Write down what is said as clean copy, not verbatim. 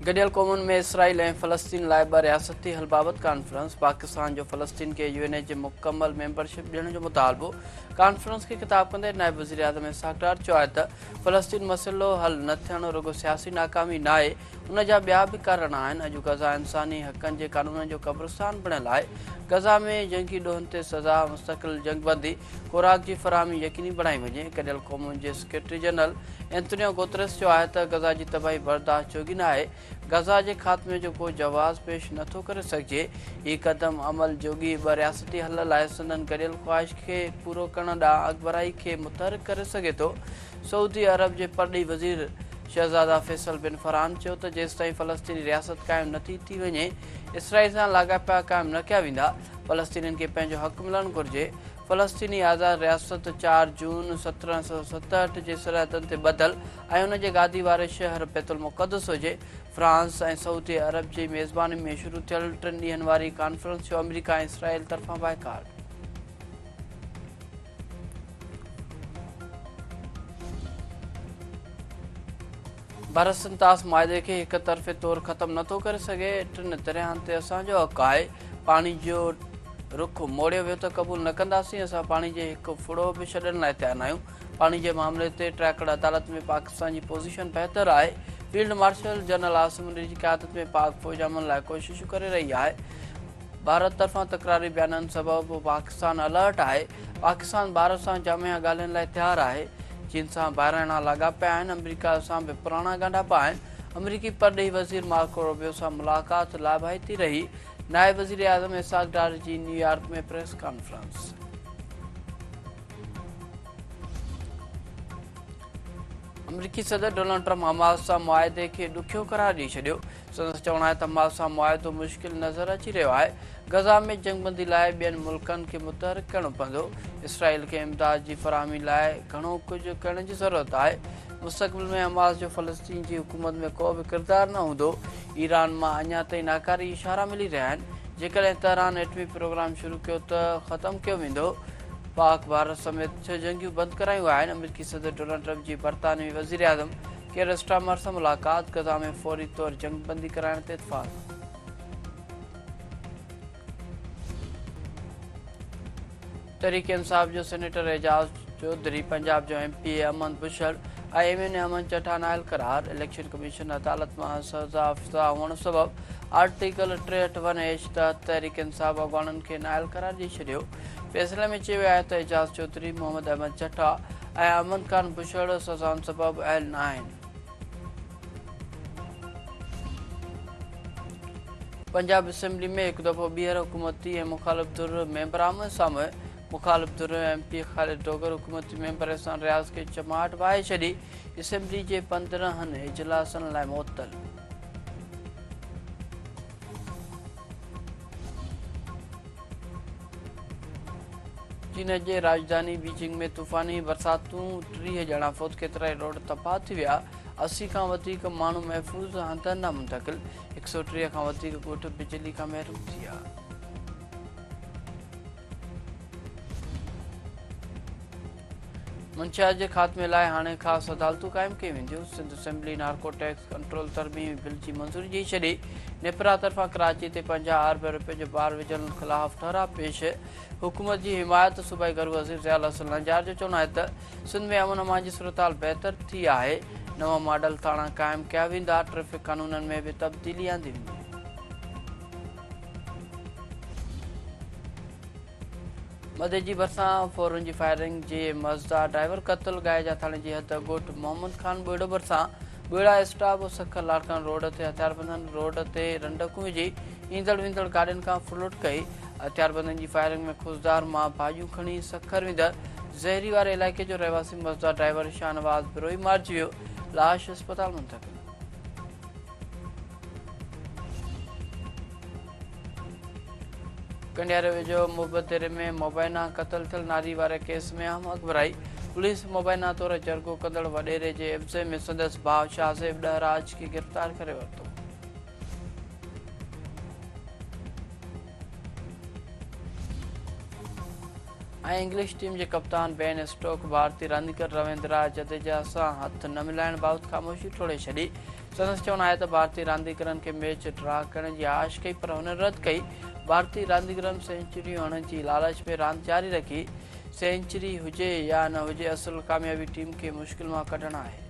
गडियल क़ौमुन में इसराइल ऐं फ़लस्तीन लाइ ॿ रियासती हल बाबति कॉन्फ्रेंस। पाकिस्तान जो फ़लस्तीन खे यूएनए जे मुकमल मेंबरशिप ॾियण जो मुतालबो। कॉन्फ्रेंस खे ख़िताब कंदे नायब वज़ीर आज़म इसहाक़ डार चयो आहे त फ़लस्तीन मसइलो हल न थियणु रुॻो सियासी नाकामी न आहे, उन जा ॿिया बि कारण आहिनि। अॼु गज़ा इंसानी हक़नि जे क़ानून जो क़ब्रिस्तान बणियल आहे। गज़ा में जंगी ॾोहनि ते सज़ा, मुस्तक़िल जंगबंदी, खुराक जी फ़राहमी यकीनी बणाई वञे। गडियल क़ौमुन जे सेक्रेटरी जनरल एंटोनियो गुतरेस चयो आहे त गज़ा जी तबाही बर्दाश्त जोगी न आहे। गज़ा जे ख़ात्मे जो को जवाज़ पेश नथो करे सघिजे। हीउ क़दम अमल जोगी ॿ रियासती हल लाइ संदन गडियल ख़्वाहिश खे पूरो करण ॾांहुं अॻुवारी खे मुतहरिक करे सघे थो। सऊदी अरब जे परॾेही वज़ीर शहज़ादा फैसल बिन फरहान चयो त जेसिताईं फ़लस्तीनी रियासत क़ाइमु नथी थी वञे, इसराइल सां लाॻापिया क़ाइमु न कया वेंदा। फ़लस्तीनियुनि खे पंहिंजो हक़ मिलणु घुरिजे। फ़लस्तीनी आज़ाद रियासत 4 जून 1767 जे सरहदनि ते ॿधल ऐं उन जे गादी वारे शहर बैतुल मुक़दस हुजे। फ्रांस ऐं सऊदी अरब जी मेज़बानी में शुरू थियल 3 ॾींहनि वारी कॉन्फ्रेंस जो अमेरिका ऐं इसराइल तरफ़ां बाइकाट। भारत संतास मुआदे खे हिक तरफ़े तौरु ख़त्म नथो करे सघे। 3 दरियाहनि ते असांजो हक़ आहे। पाणी जो रुख मोड़ियो वियो त क़बूल न कंदासीं। असां पाणी जे हिकु फुड़ो बि छॾण लाइ तयारु न आहियूं। पाणी जे मामले ते ट्रैकड़ अदालत में पाकिस्तान जी पोज़ीशन बहितर आहे। Field marshal general Asim Munir जी क़यादत में पाक फ़ौज अमन लाइ कोशिशूं करे रही आहे। भारत तरफ़ां तकरारी बयाननि सबबि पाकिस्तान अलर्ट आहे। पाकिस्तान भारत सां जामिया ॻाल्हियुनि लाइ तयारु आहे। चीन सां ॿाहिराणा लाॻापिया आहिनि। अमेरिका सां बि पुराणा ॻंढापा आहिनि। अमरीकी परॾेही वज़ीर मार्को रूबियो सां मुलाक़ात लाभाइती रही। नायब वज़ीर आज़म इसहाक़ डार जी न्यूयॉर्क में प्रेस कॉन्फ्रेंस। अमरीकी सदर डोनाल्ड ट्रम्प हमास सां मुआदे खे ॾुखियो करार ॾेई छॾियो। संदसि चवणु आहे त हमास सां मुआदो मुश्किल नज़र अची रहियो आहे। गज़ा में जंगबंदी लाइ ॿियनि मुल्कनि खे मुतहरिक करणो पवंदो। इसराइल खे इमदाद जी फ़राहमी लाइ घणो कुझु करण जी ज़रूरत आहे। मुस्तक़बिल में हमास जो फ़लस्तीन जी हुकूमत में को बि किरदारु न हूंदो। ईरान मां अञा ताईं नाकारी इशारा मिली रहिया आहिनि। जेकॾहिं तहरान एटमी प्रोग्राम शुरू कयो त ख़तमु कयो वेंदो। पाक भारत समेत 6 जंगियूं बंदि करायूं आहिनि। अमरीकी सदर डोनाल्ड ट्रम्प जी बरतानवी वज़ीर आज़म केयर स्टारमर सां मुलाक़ात। गज़ा में फौरी तौरु जंगबंदी कराइण ते इतफ़ाक़। तहरीक इंसाफ़ जो सेनेटर एजाज़ चौधरी, पंजाब जो MP अमन बुशर ऐं MNA अमन चट्टा नाइल करार। इलेक्शन कमीशन अदालत मां सज़ा फ़िज़ा हुअण सबबि आर्टिकल 381H तहत तहरीक इंसाफ़ अॻवाननि खे नाइल करार ॾेई छॾियो। फ़ैसिले में चयो वियो आहे त एजाज़ चौधरी, मोहम्मद अहमद चट्टा ऐं अमन खान बुशर सज़ाउनि सबबि अहल न आहिनि। पंजाब असेंबली में हिकु दफ़ो ॿीहर हुकूमती ऐं मुख़ालिफ़ धुर मेंबर आमने साम्हूं। मुख़ालिफ़ धुर MP ख़ालिद डोगर हुकूमती मेंबर एहसान रियाज़ खे चमाट वाहे छॾी। असेंबली जे 15 इजलासनि लाइ मुअतल। चीन जे राजधानी बीजिंग में तूफ़ानी बरसातूं, 30 ॼणा फौत, केतिराई रोड तबाह थी विया। 80 खां वधीक माण्हू महफ़ूज़ हंधनि ॾांहुं मुंतक़िल। 130 खां वधीक ॻोठ बिजली खां महरूम थी विया। मंशियात जे ख़ात्मे लाइ हाणे ख़ासि अदालतूं क़ाइमु कयूं वेंदियूं। Sindh assembly narcotics control तरमीमी बिल जी मंज़ूरी ॾेई छॾी। नेपरा तरफ़ां कराची ते 50 अरब रुपए जो बार विझण ख़िलाफ़ ठहराउ पेश। हुकूमत जी हिमायत। सूबाई घर वज़ीर ज़ियाउल हसन नजार जो चवणु आहे त सिंध में अमन अमान जी सूरतहाल बहितर थी आहे। नवां मॉडल थाणा क़ाइमु कया वेंदा। ट्रैफ़िक क़ानूननि में बि तब्दीली आंदी वेंदी। मदे जी भरिसां फ़ौरन जी फायरिंग जे मज़दार ड्राइवर क़त्ल। गाइजा थाणे जी हद ॻोठ मोहम्मद खान ॿोड़ो भरिसां ॿोड़ा स्टाफ सखर लाड़कान रोड ते हथियारबंदनि रोड ते रंडकूं विझी ईंदड़ वेंदड़ गाॾियुनि खां फुलुट कई। हथियारबंदनि जी फायरिंग में खुशदार मां भाॼियूं खणी सखर वेंदड़ ज़हरी वारे इलाइक़े जो रहवासी मज़दार ड्राइवर शाहनवाज़ बिरोही मारिजी वियो। लाश अस्पताल मुंतक़िल। कंडियारे वेझो मुबदरे में मोबाइना क़त्ल थियल नारी वारे केस में अहम अख़बराई। पुलिस मोबाइना तौरु जरगो कंदड़ वॾेरे जे एब्ज़े में संदसि भाउ शाहज़ेब ॾहराज खे गिरफ़्तार करे वरितो। ऐं इंग्लिश टीम के कप्तान बेन स्टोक भारतीय रांदीगर रविंद्र जडेजा सां हथ न मिलाइण बाबति ख़ामोशी टोड़े छॾी। संदसि चवणु आहे त भारतीय रांदीगरनि खे मैच ड्रा करण जी आश कई पर हुन रद्द कई। भारतीय रांदीगरनि सेंचुरियूं हणण जी लालच में रांदि जारी रखी। सेंचुरी हुजे या न हुजे, असुल कामयाबी टीम खे मुश्किल मां कढणु आहे।